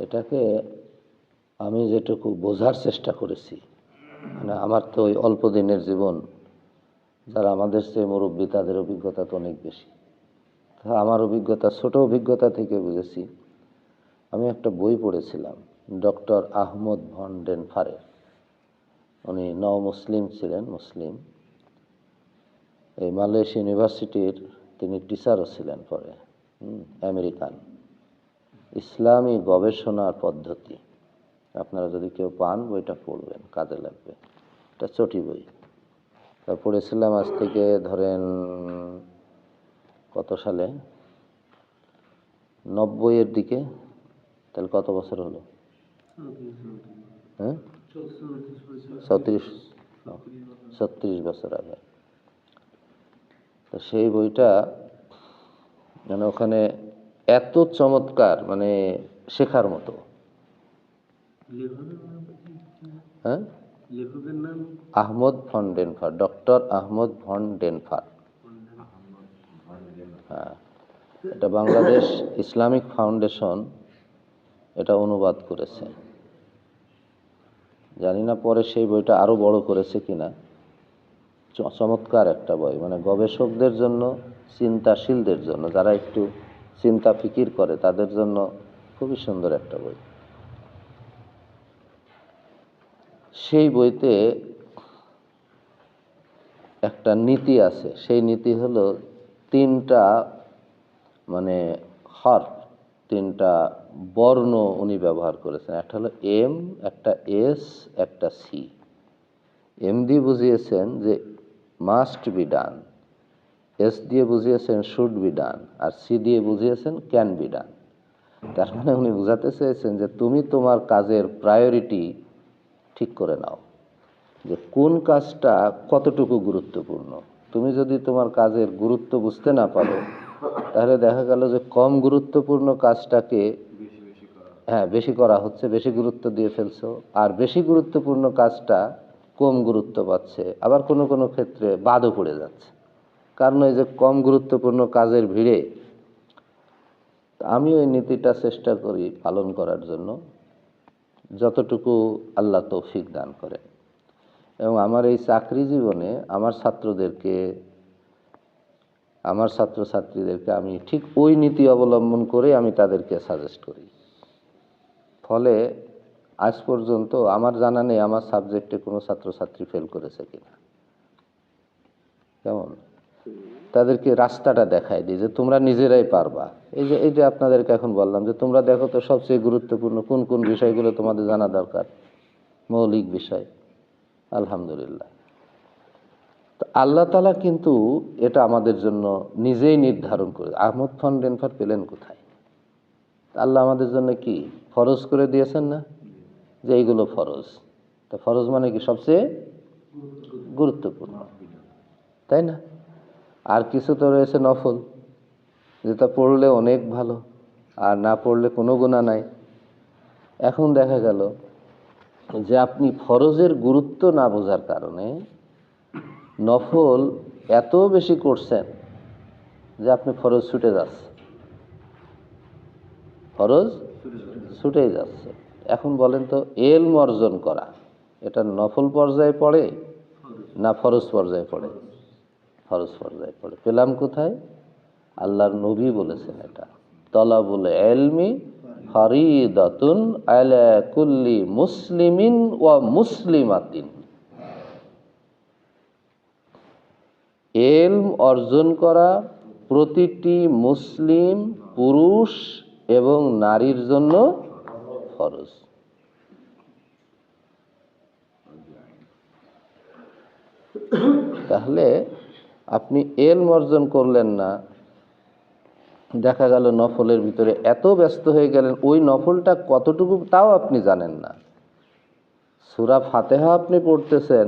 এটাকে আমি যেটুকু বোঝার চেষ্টা করেছি, মানে আমার তো ওই অল্প দিনের জীবন, যারা আমাদের চেয়ে মুরব্বী তাদের অভিজ্ঞতা তো অনেক বেশি। আমার অভিজ্ঞতা, ছোট অভিজ্ঞতা থেকে বুঝেছি। আমি একটা বই পড়েছিলাম ডক্টর আহমদ ভন ডেনফারের। উনি মুসলিম ছিলেন, মুসলিম। এই মালয়েশিয়া ইউনিভার্সিটির তিনি টিচারও ছিলেন পরে, আমেরিকান। ইসলামী গবেষণার পদ্ধতি, আপনারা যদি কেউ পান বইটা পড়বেন, কাজে লাগবে। এটা চটি বই। তা পড়েছিলাম আজ থেকে ধরেন কত সালে, 90-এর দিকে। তাহলে কত বছর হলো? হ্যাঁ, 36 বছর আগে। তো সেই বইটা মানে ওখানে এত চমৎকার, মানে শেখার মতো। হ্যাঁ, Ahmad von Denffer, doctor Ahmad von Denffer. হ্যাঁ, এটা বাংলাদেশ ইসলামিক ফাউন্ডেশন এটা অনুবাদ করেছে। জানি না পরে সেই বইটা আরো বড় করেছে কিনা। চমৎকার একটা বই, মানে গবেষকদের জন্য, চিন্তাশীলদের জন্য, যারা একটু চিন্তা ফিকির করে তাদের জন্য খুবই সুন্দর একটা বই। সেই বইতে একটা নীতি আছে। সেই নীতি হলো তিনটা, মানে তিনটা বর্ণ উনি ব্যবহার করেছেন। একটা হলো এম, একটা এস, একটা সি। এম দিয়ে বুঝিয়েছেন যে মাস্ট বি ডান, এস দিয়ে বুঝিয়েছেন শুড বি ডান, আর সি দিয়ে বুঝিয়েছেন ক্যান বি ডান। তার মানে উনি বুঝাতে চেয়েছেন যে তুমি তোমার কাজের প্রায়োরিটি ঠিক করে নাও, যে কোন কাজটা কতটুকু গুরুত্বপূর্ণ। তুমি যদি তোমার কাজের গুরুত্ব বুঝতে না পারো, তাহলে দেখা গেল যে কম গুরুত্বপূর্ণ কাজটাকে বেশি করা হচ্ছে, বেশি গুরুত্ব দিয়ে ফেলছো, আর বেশি গুরুত্বপূর্ণ কাজটা কম গুরুত্ব পাচ্ছে, আবার কোনো কোনো ক্ষেত্রে বাদও পড়ে যাচ্ছে। কারণ এই যে কম গুরুত্বপূর্ণ কাজের ভিড়ে আমি ওই নীতিটা চেষ্টা করি পালন করার জন্য, যতটুকু আল্লাহ তৌফিক দান করে। এবং আমার এই চাকরি জীবনে আমার ছাত্রছাত্রীদেরকে আমি ঠিক ওই নীতি অবলম্বন করে আমি তাদেরকে সাজেস্ট করি। ফলে আজ পর্যন্ত আমার জানা নেই আমার সাবজেক্টে কোনো ছাত্রছাত্রী ফেল করেছে কিনা। কেমন তাদেরকে রাস্তাটা দেখায় দিই যে তোমরা নিজেরাই পারবা। এই যে আপনাদেরকে এখন বললাম যে তোমরা দেখো তো সবচেয়ে গুরুত্বপূর্ণ কোন কোন বিষয়গুলো তোমাদের জানা দরকার, মৌলিক বিষয়। আলহামদুলিল্লাহ, তো আল্লাহ তাআলা কিন্তু এটা আমাদের জন্য নিজেই নির্ধারণ করে। আহমদ ভন ডেনফার পেলেন কোথায়? আল্লাহ আমাদের জন্য কি ফরজ করে দিয়েছেন না, যে এইগুলো ফরজ। তো ফরজ মানে কি সবচেয়ে গুরুত্বপূর্ণ, তাই না? আর কিছু তো রয়েছে নফল, যেটা পড়লে অনেক ভালো, আর না পড়লে কোনো গুনাহ নাই। এখন দেখা গেল যে আপনি ফরজের গুরুত্ব না বোঝার কারণে নফল এত বেশি করছেন যে আপনি ফরজ ছুটে যাচ্ছে, ফরজ ছুটেই যাচ্ছে। এখন বলেন তো, এলম অর্জন করা এটা নফল পর্যায়ে পড়ে না ফরজ পর্যায়ে পড়ে? ফরজ পর্যায়ে পড়ে। পেলাম কোথায়? আল্লাহর নবী বলেছেন এটা তলাবুল ইলমি ফরিদাতুন আলা কুল্লি মুসলিমিন ওয়া মুসলিমাতিন। ইলম অর্জন করা প্রতিটি মুসলিম পুরুষ এবং নারীর জন্য ফরজ। তাহলে আপনি ইলম অর্জন করলেন না, দেখা গেল নফলের ভিতরে এত ব্যস্ত হয়ে গেলেন, ওই নফলটা কতটুকু তাও আপনি জানেন না। সূরা ফাতিহা আপনি পড়তেছেন,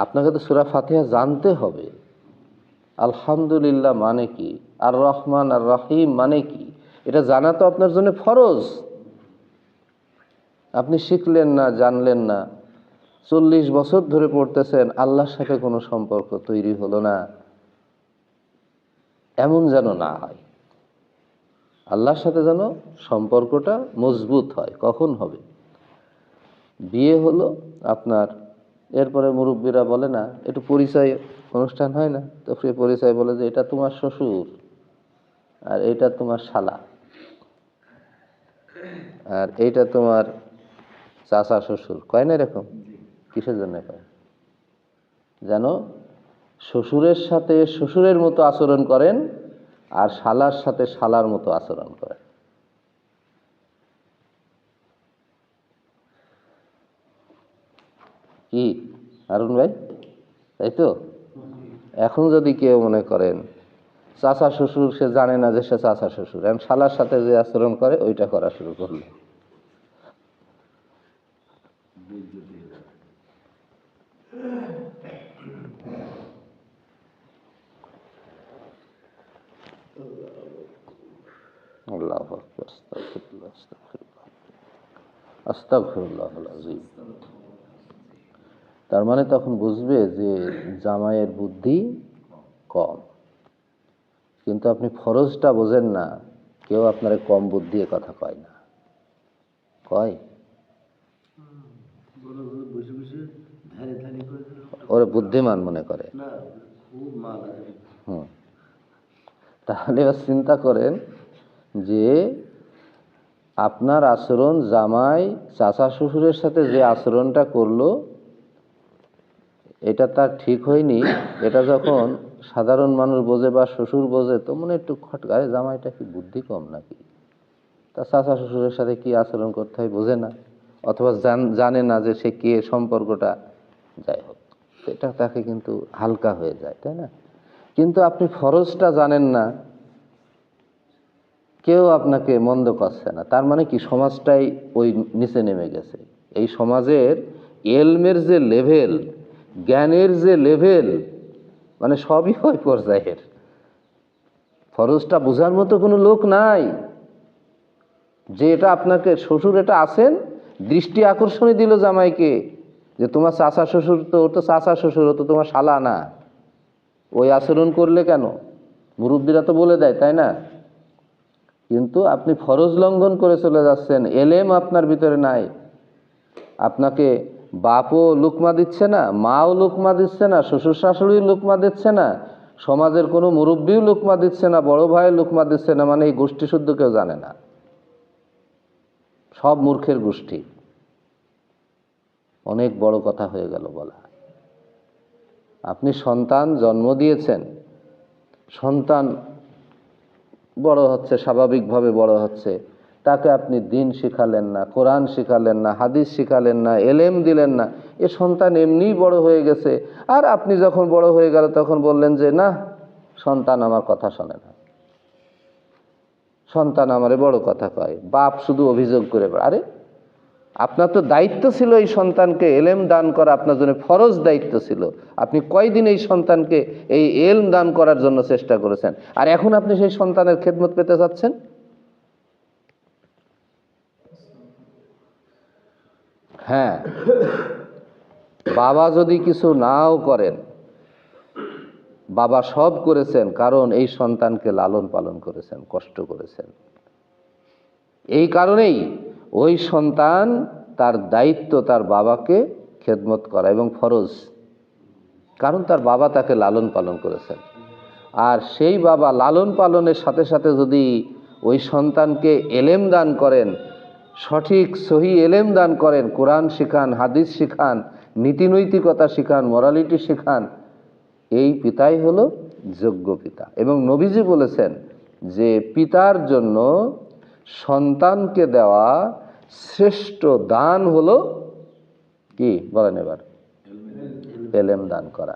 আপনাকে তো সূরা ফাতিহা জানতে হবে। আলহামদুলিল্লাহ মানে কি, আর রহমান আর রহিম মানে কি, এটা জানা তো আপনার জন্য ফরজ। আপনি শিখলেন না, জানলেন না, 40 বছর ধরে পড়তেছেন, আল্লাহর সাথে কোনো সম্পর্ক তৈরি হলো না, এমন যেন না হয়। আল্লাহর সাথে যেন সম্পর্কটা মজবুত হয়। কখন হবে? বিয়ে হলো আপনার, এরপরে মুরব্বীরা বলে না, একটু পরিচয় অনুষ্ঠান হয় না, তো ফ্রি পরিচয় বলে যে এটা তোমার শ্বশুর আর এইটা তোমার শালা আর এইটা তোমার চাচা শ্বশুর, কয় না এরকম? কিসের জন্য কয়? যেন শ্বশুরের সাথে শ্বশুরের মতো আচরণ করেন আর শালার সাথে শালার মতো আচরণ করেন। কি হারুন ভাই, তাই তো? এখন যদি কেউ মনে করেন চাচা শ্বশুর, সে জানে না যে সে চাচা শ্বশুর, এখন শালার সাথে যে আচরণ করে ওইটা করা শুরু করলো, আল্লাহু আকবার, আস্তাগফিরুল্লাহ, আস্তাগফিরুল্লাহ, আস্তাগফিরুল্লাহুল আযীম। তার মানে তখন বুঝবে যে জামাইয়ের বুদ্ধি কম। কিন্তু আপনি ফরজটা বোঝেন না, কেউ আপনারে কম বুদ্ধি এ কথা কয় না, কয় ওরে বুদ্ধিমান মনে করে। তাহলে এবার চিন্তা করেন যে আপনার আচরণ, জামাই চাচা শ্বশুরের সাথে যে আচরণটা করলো এটা তার ঠিক হয়নি, এটা যখন সাধারণ মানুষ বোঝে বা শ্বশুর বোঝে তো মনে একটু খটকায়, জামাইটা কি বুদ্ধি কম নাকি, তা চাচা শ্বশুরের সাথে কি আচরণ করতে হয় বোঝে না, অথবা জানে না যে সে কে, সম্পর্কটা যাই হোক, এটা তাকে কিন্তু হালকা হয়ে যায়, তাই না? কিন্তু আপনি ফরজটা জানেন না, কেউ আপনাকে মন্দ করছে না, তার মানে কি সমাজটাই ওই নিচে নেমে গেছে। এই সমাজের এলমের যে লেভেল, জ্ঞানের যে লেভেল, মানে সবই ওই পর্যায়ের। ফরজটা বোঝার মতো কোনো লোক নাই যে এটা আপনাকে শ্বশুর, এটা আছেন, দৃষ্টি আকর্ষণই দিল জামাইকে যে তোমার চাচা শ্বশুর, তো ওর তো চাচা শ্বশুর, ও তো তোমার শালা না, ওই আচরণ করলে কেন? মুরব্বীরা তো বলে দেয়, তাই না? কিন্তু আপনি ফরজ লঙ্ঘন করে চলে যাচ্ছেন, এলেম আপনার ভিতরে নাই। আপনাকে বাপও লুকমা দিচ্ছে না, মাও লুকমা দিচ্ছে না, শ্বশুর শাশুড়িও লুকমা দিচ্ছে না, সমাজের কোনো মুরব্বীও লুকমা দিচ্ছে না, বড় ভাই লুকমা দিচ্ছে না, মানে এই গোষ্ঠী শুদ্ধ কেউ জানে না, সব মূর্খের গোষ্ঠী। অনেক বড় কথা হয়ে গেল বলা। আপনি সন্তান জন্ম দিয়েছেন, সন্তান বড় হচ্ছে, স্বাভাবিকভাবে বড় হচ্ছে, তাকে আপনি দিন শিখালেন না, কোরআন শিখালেন না, হাদিস শিখালেন না, এলেম দিলেন না, এ সন্তান এমনিই বড় হয়ে গেছে। আর আপনি যখন বড় হয়ে গেল তখন বললেন যে না, সন্তান আমার কথা শোনে না, সন্তান আমারে বড় কথা কয়, বাপ শুধু অভিযোগ করে। আরে আপনার তো দায়িত্ব ছিল এই সন্তানকে এলেম দান করা, আপনার জন্য ফরজ দায়িত্ব ছিল। আপনি কয়দিন এই সন্তানকে এই এলম দান করার জন্য চেষ্টা করেছেন, আর এখন আপনি সেই সন্তানের খেদমত পেতে যাচ্ছেন? হ্যাঁ, বাবা যদি কিছু নাও করেন, বাবা সব করেছেন কারণ এই সন্তানকে লালন পালন করেছেন, কষ্ট করেছেন। এই কারণেই ওই সন্তান, তার দায়িত্ব তার বাবাকে খেদমত করা এবং ফরজ, কারণ তার বাবা তাকে লালন পালন করেছেন। আর সেই বাবা লালন পালনের সাথে সাথে যদি ওই সন্তানকে এলেম দান করেন, সঠিক সহি এলেম দান করেন, কোরআন শিখান, হাদিস শিখান, নীতিনৈতিকতা শিখান, মোরালিটি শিখান, এই পিতাই হলো যোগ্য পিতা। এবং নবীজি বলেছেন যে পিতার জন্য সন্তানকে দেওয়া শ্রেষ্ঠ দান হলো কি, বলেন এবার? এলেম দান করা।